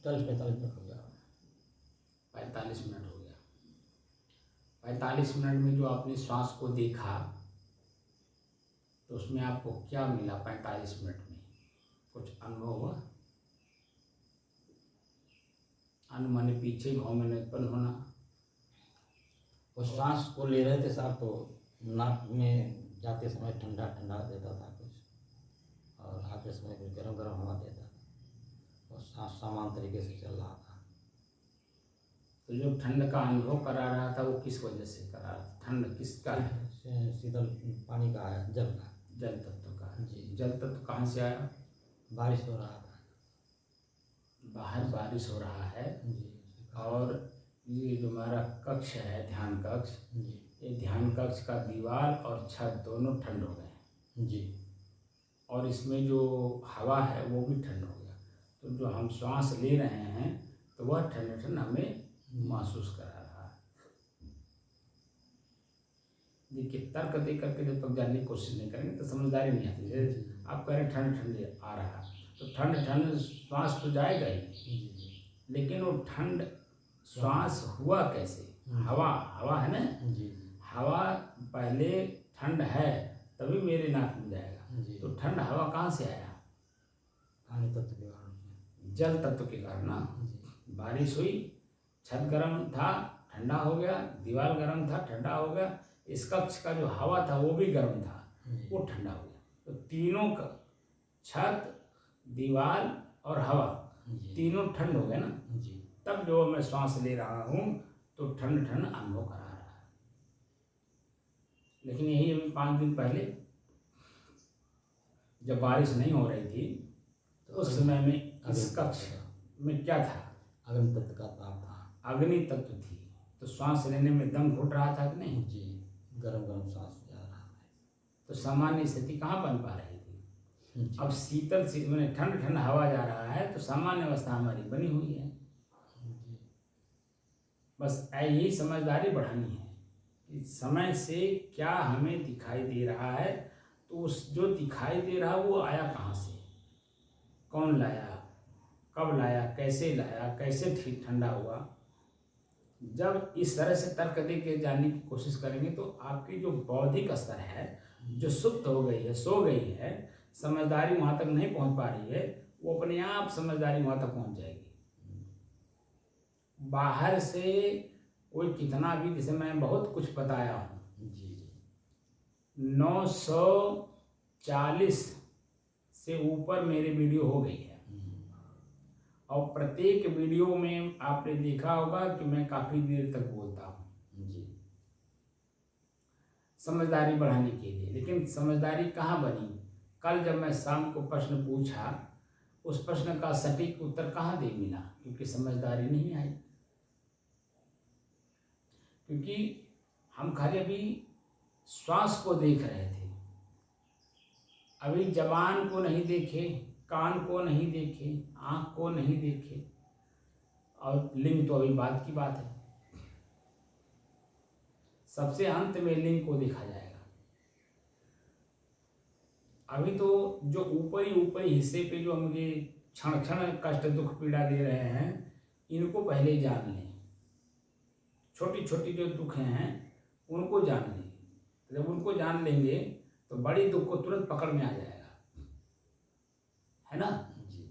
40-45 मिनट हो गया। 45 मिनट हो गया। 45 मिनट में जो आपने श्वास को देखा तो उसमें आपको क्या मिला? 45 मिनट में कुछ अनुभव हुआ? अनुमाने पीछे घाव उत्पन्न होना, वो सांस को ले रहे थे साहब, तो नाक में जाते समय ठंडा ठंडा देता था कुछ, और आते समय कुछ गर्म गर्म हवा देता था, और सांस समान तरीके से चल रहा था। तो जो ठंड का अनुभव करा रहा था वो किस वजह से करा रहा था? ठंड किसका है? शीतल पानी का है, जल का, जल तत्व का है। जी। जल तत्व कहाँ से आया? बारिश हो रहा था, बाहर बारिश हो रहा है, जी। और ये जो हमारा कक्ष है, ध्यान कक्ष, जी ये ध्यान कक्ष का दीवार और छत दोनों ठंड हो गए, जी। और इसमें जो हवा है वो भी ठंड हो गया। तो जो हम श्वास ले रहे हैं तो वह ठंड ठंड हमें महसूस करा रहा है। देखिए, तर्क दे करके जब तक जानने की कोशिश नहीं करेंगे तो समझदारी नहीं आती। जैसे आप कह रहे ठंड ठंड आ रहा है, तो ठंड ठंड श्वास तो जाएगा ही, लेकिन वो ठंड श्वास हुआ कैसे? हवा, हवा है ना, जी। हवा पहले ठंड है तभी मेरे नाक में जाएगा। तो ठंड हवा कहाँ से आया? पानी तत्व के कारण, जल तत्व के कारण ना। बारिश हुई, छत गर्म था, ठंडा हो गया, दीवार गर्म था, ठंडा हो गया, इस कक्ष का जो हवा था वो भी गर्म था, वो ठंडा हो गया। तो तीनों का, छत, दीवार और हवा, तीनों ठंड हो गए ना। तब जो मैं श्वास ले रहा हूँ तो ठंड ठंड अनुभव करा रहा है। लेकिन यही अभी 5 दिन पहले जब बारिश नहीं हो रही थी तो उस समय में इस कक्ष में क्या था? अग्नि तत्व का ताप था, अग्नि तत्व थी, तो श्वास लेने में दम घुट रहा था कि नहीं? जी। गरम गरम सांस जा रहा है, तो सामान्य स्थिति कहाँ बन पा रही थी? जी। अब शीतल सी मैंने ठंड ठंड हवा जा रहा है तो सामान्य अवस्था हमारी बनी हुई है। बस यही समझदारी बढ़ानी है कि समय से क्या हमें दिखाई दे रहा है, तो उस जो दिखाई दे रहा वो आया कहाँ से, कौन लाया, कब लाया, कैसे लाया, कैसे ठीक ठंडा हुआ। जब इस तरह से तर्क दे के जानने की कोशिश करेंगे तो आपकी जो बौद्धिक स्तर है, जो सुप्त हो गई है, सो गई है, समझदारी वहाँ तक नहीं पहुँच पा रही है, वो अपने आप समझदारी वहाँ तक पहुँच जाएगी। बाहर से कोई कितना भी, जैसे मैं बहुत कुछ बताया हूँ, 940 से ऊपर मेरे वीडियो हो गई है, और प्रत्येक वीडियो में आपने देखा होगा कि मैं काफ़ी देर तक बोलता हूँ समझदारी बढ़ाने के लिए। लेकिन समझदारी कहाँ बनी? कल जब मैं शाम को प्रश्न पूछा, उस प्रश्न का सटीक उत्तर कहाँ दे मिला? क्योंकि समझदारी नहीं आई। क्योंकि हम खाली अभी श्वास को देख रहे थे, अभी जबान को नहीं देखे, कान को नहीं देखे, आँख को नहीं देखे, और लिंग तो अभी बात की बात है। सबसे अंत में लिंग को देखा जाएगा। अभी तो जो ऊपरी हिस्से पे जो मुझे क्षण क्षण कष्ट दुख पीड़ा दे रहे हैं, इनको पहले जान लें। छोटी छोटी जो दुख हैं उनको जान लें। जब उनको जान लेंगे तो बड़ी दुख को तुरंत पकड़ में आ जाएगा, है ना जी।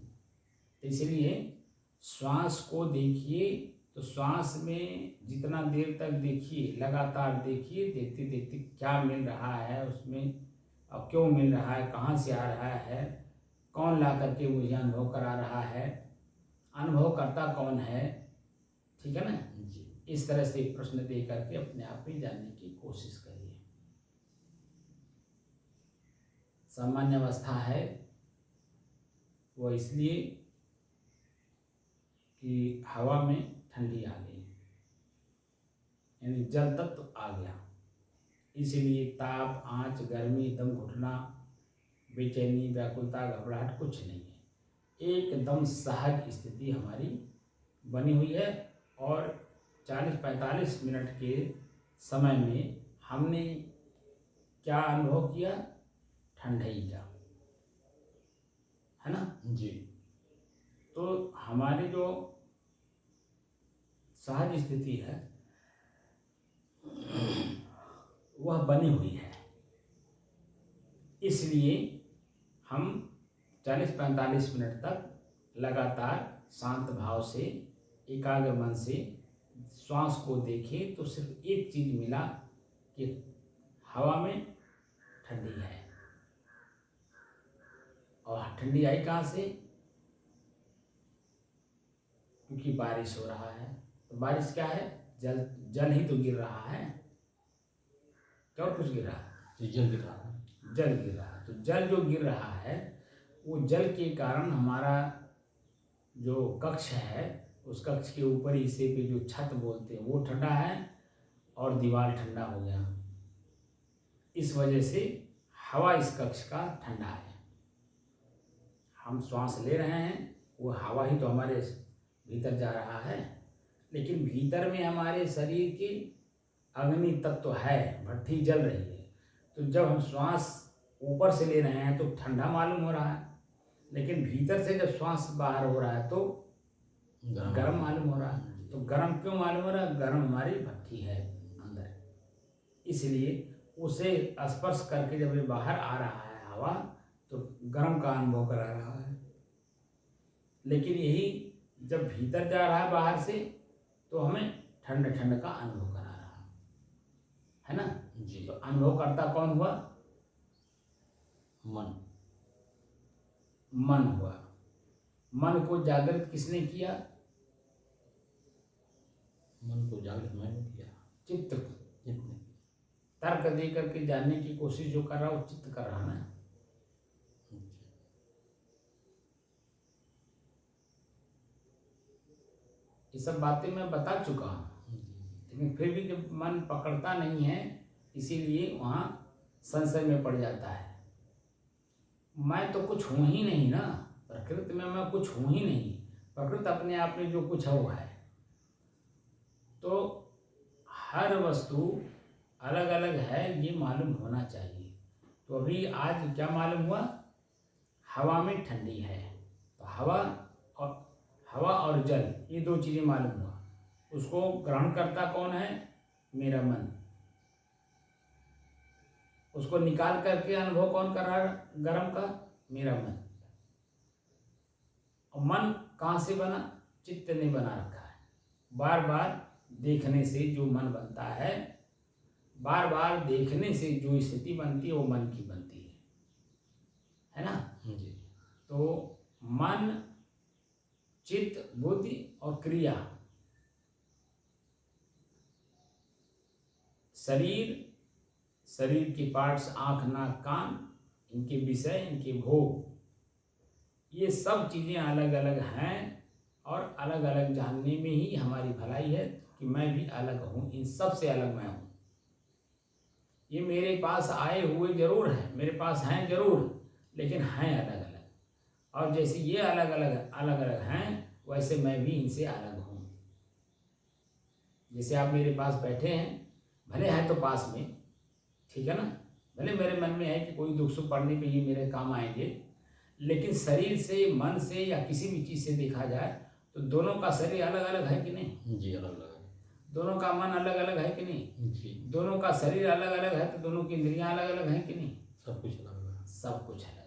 तो इसलिए श्वास को देखिए, तो श्वास में जितना देर तक देखिए, लगातार देखिए, देखते देखते क्या मिल रहा है उसमें, और क्यों मिल रहा है, कहाँ से आ रहा है, कौन ला करके मुझे अनुभव करा रहा है, अनुभव करता कौन है, ठीक है ना जी। इस तरह से प्रश्न दे करके अपने आप ही जानने की कोशिश करिए। सामान्य अवस्था है वो इसलिए कि हवा में ठंडी आ गई, यानी जल तत्व आ गया, इसीलिए ताप, आँच, गर्मी, दम घुटना, बेचैनी, व्याकुलता, घबराहट कुछ नहीं है। एकदम सहज स्थिति हमारी बनी हुई है, और 40-45 मिनट के समय में हमने क्या अनुभव किया? ठंडई का, है ना। जी। तो हमारी जो सहज स्थिति है वह बनी हुई है, इसलिए हम 40-45 मिनट तक लगातार शांत भाव से, एकाग्र मन से श्वास को देखें तो सिर्फ एक चीज मिला कि हवा में ठंडी है। और ठंडी आई कहाँ से? क्योंकि बारिश हो रहा है। तो बारिश क्या है? जल, जल ही तो गिर रहा है, क्या और कुछ गिर रहा है? तो जल गिर रहा है। जल गिर रहा है। तो जल जो गिर रहा है वो जल के कारण हमारा जो कक्ष है, उस कक्ष के ऊपर हिस्से पे जो छत बोलते हैं वो ठंडा है और दीवार ठंडा हो गया। इस वजह से हवा इस कक्ष का ठंडा है। हम श्वास ले रहे हैं, वो हवा ही तो हमारे भीतर जा रहा है, लेकिन भीतर में हमारे शरीर की अग्नि तत्व है, भट्ठी जल रही है। तो जब हम श्वास ऊपर से ले रहे हैं तो ठंडा मालूम हो रहा है, लेकिन भीतर से जब श्वास बाहर हो रहा है तो गर्म मालूम हो रहा है। तो गर्म क्यों मालूम हो रहा है? गर्म हमारी भट्ठी है अंदर, इसलिए उसे स्पर्श करके जब ये बाहर आ रहा है हवा, तो गर्म का अनुभव करा रहा है। लेकिन यही जब भीतर जा रहा है बाहर से, तो हमें ठंड ठंड का अनुभव करा रहा है ना जी। तो अनुभव करता कौन हुआ? मन हुआ। मन को जागृत किसने किया? मन को जागृत मैंने किया। चित्त। जितने तर्क दे करके जानने की कोशिश जो कर रहा है वो चित्त कर रहा है ना। ये सब बातें मैं बता चुका हूँ, लेकिन फिर भी जब मन पकड़ता नहीं है, इसीलिए वहाँ संशय में पड़ जाता है। मैं तो कुछ हूँ ही नहीं ना, प्रकृति में मैं कुछ हूँ ही नहीं। प्रकृति अपने आप में जो कुछ है वो है। तो हर वस्तु अलग अलग है, ये मालूम होना चाहिए। तो अभी आज क्या मालूम हुआ? हवा में ठंडी है। तो हवा और जल, ये दो चीज़ें मालूम हुआ। उसको ग्रहण करता कौन है? मेरा मन। उसको निकाल करके अनुभव कौन कर रहा है गर्म का? मेरा मन। और मन कहाँ से बना? चित्त ने बना रखा है। बार बार देखने से जो मन बनता है, बार बार देखने से जो स्थिति बनती है वो मन की बनती है ना। जी। तो मन, चित्त, बुद्धि और क्रिया, शरीर के पार्ट्स, आँख, नाक, कान, इनके विषय, इनके भोग, ये सब चीज़ें अलग अलग हैं। और अलग अलग जानने में ही हमारी भलाई है कि मैं भी अलग हूँ, इन सब से अलग मैं हूँ। ये मेरे पास आए हुए जरूर हैं, मेरे पास हैं जरूर, लेकिन हैं अलग अलग। और जैसे ये अलग अलग हैं, वैसे मैं भी इनसे अलग हूँ। जैसे आप मेरे पास बैठे हैं, भले है तो पास में, ठीक है ना, भले मेरे मन में है कि कोई दुख सुख पड़ने पे ये मेरे काम आएंगे, लेकिन शरीर से, मन से या किसी भी चीज़ से देखा जाए तो दोनों का शरीर अलग अलग है कि नहीं? जी, अलग अलग है। दोनों का मन अलग अलग है कि नहीं? जी। दोनों का शरीर अलग अलग है तो दोनों की इंद्रियां अलग अलग हैं कि नहीं? सब कुछ अलग अलग है। सब कुछ अलग है।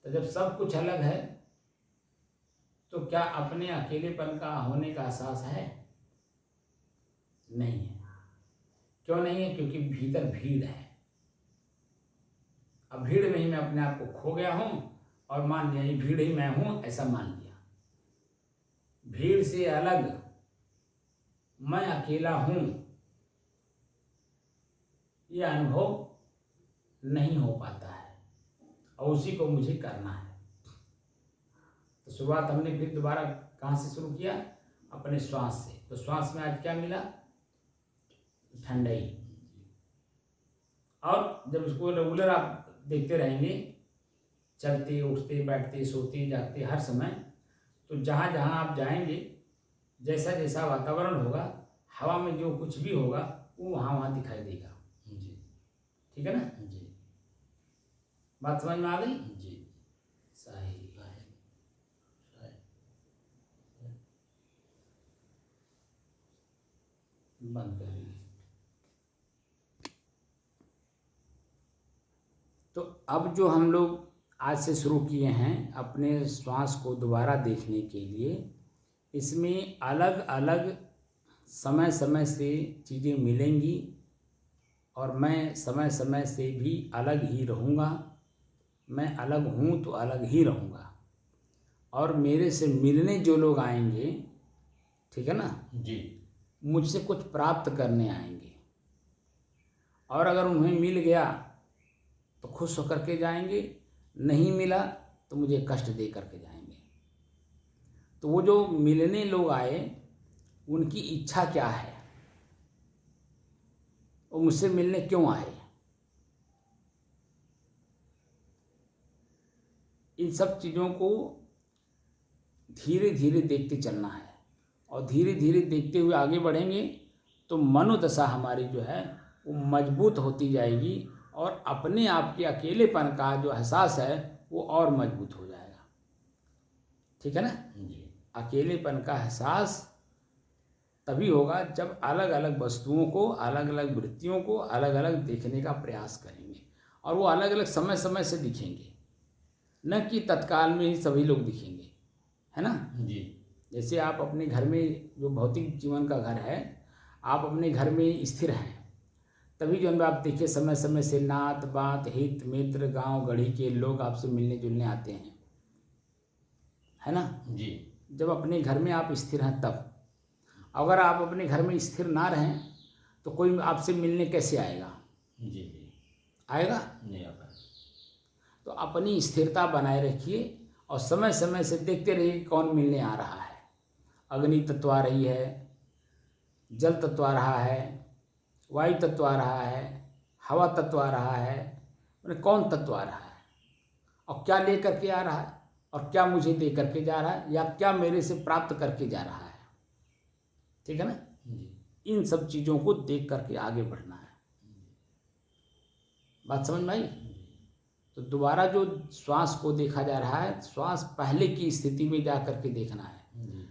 तो जब सब कुछ अलग है तो क्या अपने अकेलेपन का होने का एहसास है? नहीं है। क्यों नहीं है? क्योंकि भीतर भीड़ है। अब भीड़ में ही मैं अपने आप को खो गया हूं और मान लिया ये भीड़ ही मैं हूं, ऐसा मान लिया। भीड़ से अलग मैं अकेला हूं, ये अनुभव नहीं हो पाता है और उसी को मुझे करना है। तो शुरुआत हमने फिर दोबारा कहाँ से शुरू किया? अपने श्वास से। तो श्वास में आज क्या मिला? ठंडई। और जब इसको रेगुलर आप देखते रहेंगे, चलते, उठते, बैठते, सोते, जागते, हर समय, तो जहाँ जहाँ आप जाएंगे, जैसा जैसा वातावरण होगा, हवा में जो कुछ भी होगा वो वहाँ वहाँ दिखाई देगा। ठीक है ना? जी बात समझ में आ गई? जी। सही। बंद कर दीजिए। तो अब जो हम लोग आज से शुरू किए हैं अपने श्वास को दोबारा देखने के लिए, इसमें अलग अलग समय समय से चीज़ें मिलेंगी और मैं समय समय से भी अलग ही रहूँगा। मैं अलग हूँ तो अलग ही रहूँगा, और मेरे से मिलने जो लोग आएंगे, ठीक है ना, जी मुझसे कुछ प्राप्त करने आएंगे, और अगर उन्हें मिल गया तो खुश होकर के जाएंगे, नहीं मिला तो मुझे कष्ट दे करके जाएंगे। तो वो जो मिलने लोग आए उनकी इच्छा क्या है, वो मुझसे मिलने क्यों आए, इन सब चीज़ों को धीरे धीरे देखते चलना है, और धीरे धीरे देखते हुए आगे बढ़ेंगे तो मनोदशा हमारी जो है वो मजबूत होती जाएगी, और अपने आप के अकेलेपन का जो एहसास है वो और मजबूत हो जाएगा। ठीक है ना? जी अकेलेपन का एहसास तभी होगा जब अलग अलग वस्तुओं को, अलग अलग वृत्तियों को अलग अलग देखने का प्रयास करेंगे, और वो अलग अलग समय समय से दिखेंगे, न कि तत्काल में ही सभी लोग दिखेंगे, है ना? जी जैसे आप अपने घर में, जो भौतिक जीवन का घर है, आप अपने घर में स्थिर हैं, तभी जो है आप देखिए समय समय से नात बात हित मित्र गांव गढ़ी के लोग आपसे मिलने जुलने आते हैं, है ना? जी जब अपने घर में आप स्थिर हैं तब। अगर आप अपने घर में स्थिर ना रहें तो कोई आपसे मिलने कैसे आएगा? जी जी आएगा नहीं आ पाए। तो अपनी स्थिरता बनाए रखिए, और समय समय से देखते रहिए कि कौन मिलने आ रहा है। अग्नि तत्व आ रही है, जल तत्व आ रहा है, वायु तत्व आ रहा है, हवा तत्व आ रहा है, मैंने कौन तत्व आ रहा है, और क्या ले करके आ रहा है, और क्या मुझे दे करके जा रहा है, या क्या मेरे से प्राप्त करके जा रहा है। ठीक है ना? जी इन सब चीज़ों को देख करके आगे बढ़ना है। बात समझ में आई? तो दोबारा जो श्वास को देखा जा रहा है, श्वास पहले की स्थिति में जा करके देखना है। जी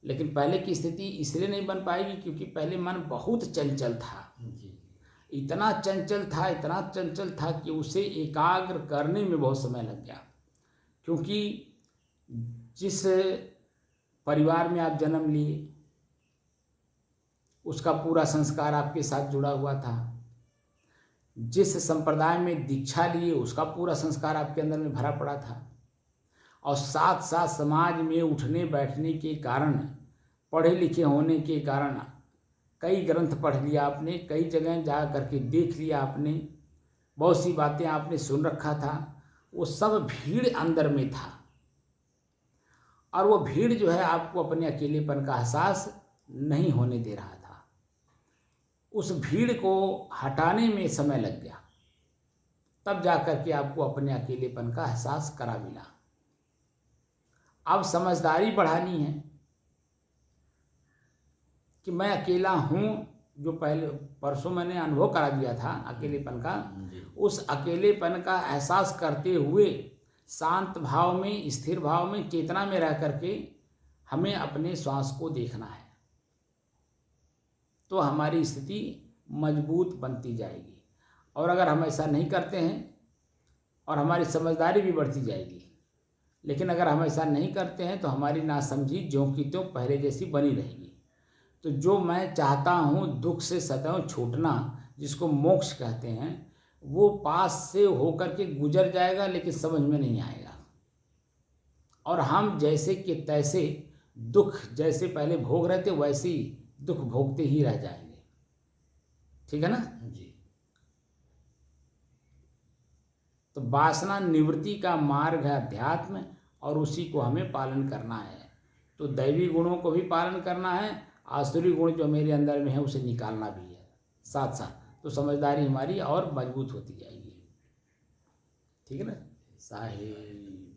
लेकिन पहले की स्थिति इसलिए नहीं बन पाएगी क्योंकि पहले मन बहुत चंचल था, जी इतना चंचल था, इतना चंचल था कि उसे एकाग्र करने में बहुत समय लग गया। क्योंकि जिस परिवार में आप जन्म लिए उसका पूरा संस्कार आपके साथ जुड़ा हुआ था, जिस संप्रदाय में दीक्षा लिए उसका पूरा संस्कार आपके अंदर में भरा पड़ा था, और साथ साथ समाज में उठने बैठने के कारण, पढ़े लिखे होने के कारण कई ग्रंथ पढ़ लिया आपने, कई जगह जा करके देख लिया आपने, बहुत सी बातें आपने सुन रखा था, वो सब भीड़ अंदर में था, और वो भीड़ जो है आपको अपने अकेलेपन का एहसास नहीं होने दे रहा था। उस भीड़ को हटाने में समय लग गया, तब जा करके आपको अपने अकेलेपन का एहसास करा मिला। अब समझदारी बढ़ानी है कि मैं अकेला हूँ, जो पहले परसों मैंने अनुभव करा दिया था अकेलेपन का, उस अकेलेपन का एहसास करते हुए शांत भाव में, स्थिर भाव में, चेतना में रह करके हमें अपने श्वास को देखना है, तो हमारी स्थिति मजबूत बनती जाएगी। और अगर हम ऐसा नहीं करते हैं और हमारी समझदारी भी बढ़ती जाएगी, लेकिन अगर हम ऐसा नहीं करते हैं तो हमारी नासमझी ज्यों की त्यों पहले जैसी बनी रहेगी। तो जो मैं चाहता हूँ दुख से सदैव छूटना, जिसको मोक्ष कहते हैं, वो पास से होकर के गुजर जाएगा लेकिन समझ में नहीं आएगा, और हम जैसे कि तैसे दुख जैसे पहले भोग रहे थे वैसे ही दुख भोगते ही रह जाएंगे। ठीक है ना? जी तो वासना निवृत्ति का मार्ग है अध्यात्म, और उसी को हमें पालन करना है। तो दैवी गुणों को भी पालन करना है, आसुरी गुण जो मेरे अंदर में है उसे निकालना भी है साथ साथ, तो समझदारी हमारी और मजबूत होती जाएगी। ठीक है ना? साहिब।